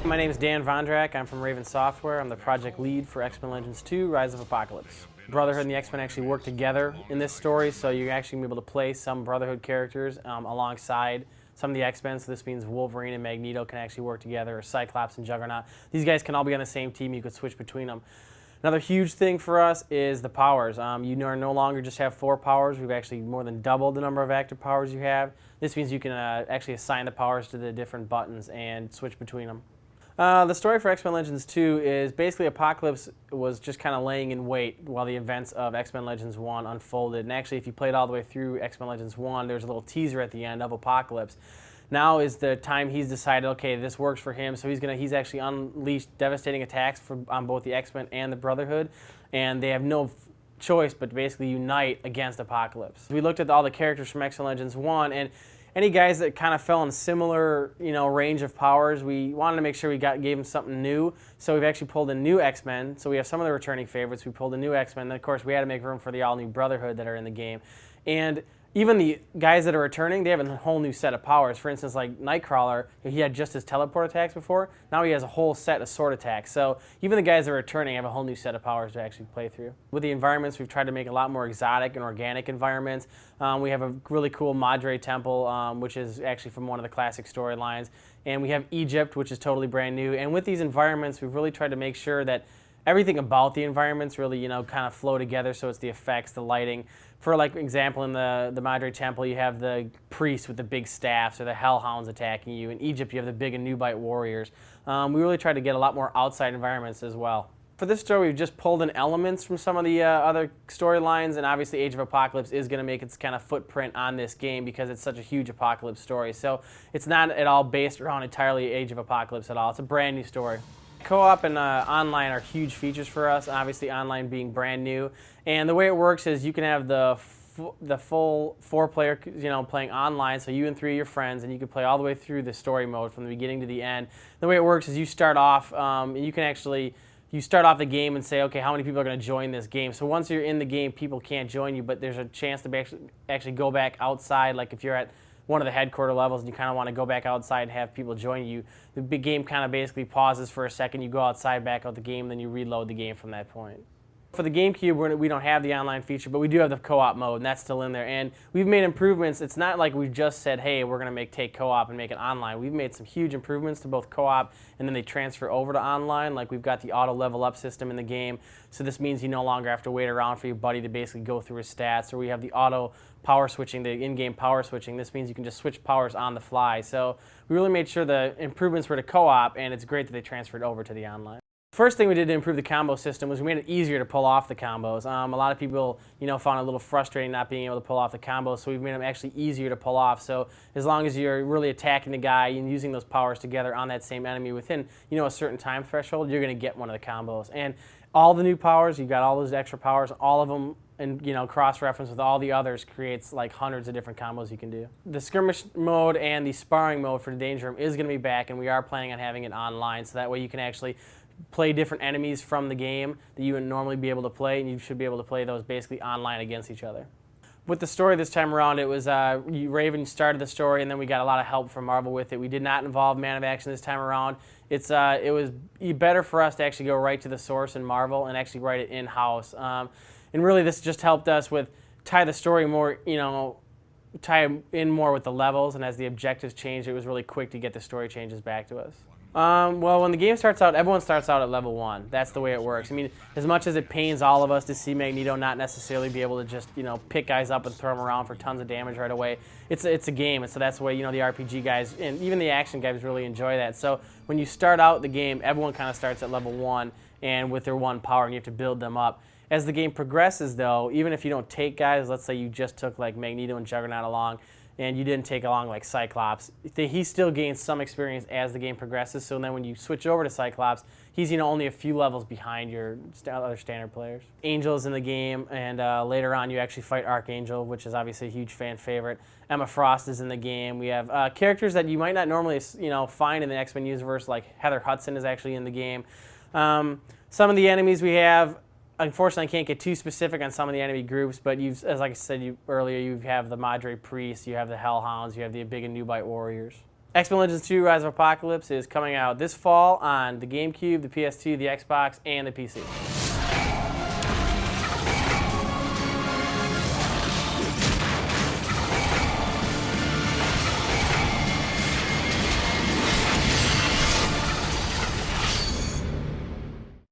My name is Dan Vondrak. I'm from Raven Software. I'm the project lead for X-Men Legends 2, Rise of Apocalypse. Brotherhood and the X-Men actually work together in this story, so you're actually going to be able to play some Brotherhood characters alongside some of the X-Men, so this means Wolverine and Magneto can actually work together, or Cyclops and Juggernaut. These guys can all be on the same team. You could switch between them. Another huge thing for us is the powers. You no longer just have 4 powers. We've actually more than doubled the number of active powers you have. This means you can actually assign the powers to the different buttons and switch between them. The story for X-Men Legends 2 is basically Apocalypse was just kind of laying in wait while the events of X-Men Legends 1 unfolded. And actually, if you played all the way through X-Men Legends 1, there's a little teaser at the end of Apocalypse. Now is the time he's decided, okay, this works for him, so he's actually unleashed devastating attacks on both the X-Men and the Brotherhood, and they have no choice but to basically unite against Apocalypse. We looked at all the characters from X-Men Legends 1, and any guys that kind of fell in similar, range of powers, we wanted to make sure we gave them something new. So we've actually pulled in new X-Men. So we have some of the returning favorites. We pulled a new X-Men. Then of course we had to make room for the all-new Brotherhood that are in the game. And even the guys that are returning, they have a whole new set of powers. For instance, like Nightcrawler, he had just his teleport attacks before. Now he has a whole set of sword attacks. So even the guys that are returning have a whole new set of powers to actually play through. With the environments, we've tried to make a lot more exotic and organic environments. We have a really cool Madre Temple, which is actually from one of the classic storylines. And we have Egypt, which is totally brand new. And with these environments, we've really tried to make sure that everything about the environments really, kind of flow together, so it's the effects, the lighting. For like example, in the Madre Temple, you have the priests with the big staffs or the hellhounds attacking you. In Egypt, you have the big Anubite warriors. We really tried to get a lot more outside environments as well. For this story, we've just pulled in elements from some of the other storylines, and obviously Age of Apocalypse is going to make its kind of footprint on this game because it's such a huge Apocalypse story. So it's not at all based around entirely Age of Apocalypse at all. It's a brand new story. Co-op and online are huge features for us, obviously online being brand new. And the way it works is you can have the full 4-player, playing online, so you and 3 of your friends, and you can play all the way through the story mode from the beginning to the end. The way it works is you start off, you start off the game and say, okay, how many people are going to join this game? So once you're in the game, people can't join you, but there's a chance to actually go back outside, like if you're at one of the headquarter levels and you kind of want to go back outside and have people join you, the big game kind of basically pauses for a second, you go outside, back out the game, then you reload the game from that point. For the GameCube, we don't have the online feature, but we do have the co-op mode, and that's still in there. And we've made improvements. It's not like we've just said, hey, we're going to take co-op and make it online. We've made some huge improvements to both co-op, and then they transfer over to online. Like we've got the auto level up system in the game, so this means you no longer have to wait around for your buddy to basically go through his stats. Or we have the auto power switching, the in-game power switching. This means you can just switch powers on the fly. So we really made sure the improvements were to co-op, and it's great that they transferred over to the online. First thing we did to improve the combo system was we made it easier to pull off the combos. A lot of people, found it a little frustrating not being able to pull off the combos, so we've made them actually easier to pull off. So as long as you're really attacking the guy and using those powers together on that same enemy within, a certain time threshold, you're going to get one of the combos. And all the new powers, you've got all those extra powers, all of them, and cross-reference with all the others creates like hundreds of different combos you can do. The skirmish mode and the sparring mode for the Danger Room is going to be back, and we are planning on having it online, so that way you can actually play different enemies from the game that you would normally be able to play, and you should be able to play those basically online against each other. With the story this time around, it was Raven started the story, and then we got a lot of help from Marvel with it. We did not involve Man of Action this time around. It was better for us to actually go right to the source in Marvel and actually write it in-house. And really this just helped us with tie the story more, tie in more with the levels, and as the objectives changed, it was really quick to get the story changes back to us. Well, when the game starts out, everyone starts out at level 1. That's the way it works. I mean, as much as it pains all of us to see Magneto not necessarily be able to just, pick guys up and throw them around for tons of damage right away, it's a game, and so that's the way, the RPG guys and even the action guys really enjoy that. So when you start out the game, everyone kind of starts at level 1 and with their 1 power, and you have to build them up. As the game progresses, though, even if you don't take guys, let's say you just took like Magneto and Juggernaut along, and you didn't take along like Cyclops, he still gains some experience as the game progresses. So then when you switch over to Cyclops, he's only a few levels behind your other standard players. Angel's in the game, and later on you actually fight Archangel, which is obviously a huge fan favorite. Emma Frost is in the game. We have characters that you might not normally find in the X-Men universe, like Heather Hudson is actually in the game. Some of the enemies we have, unfortunately, I can't get too specific on some of the enemy groups, but as like I said earlier, you have the Madre Priests, you have the Hellhounds, you have the big Anubite warriors. X-Men Legends 2 Rise of Apocalypse is coming out this fall on the GameCube, the PS2, the Xbox, and the PC.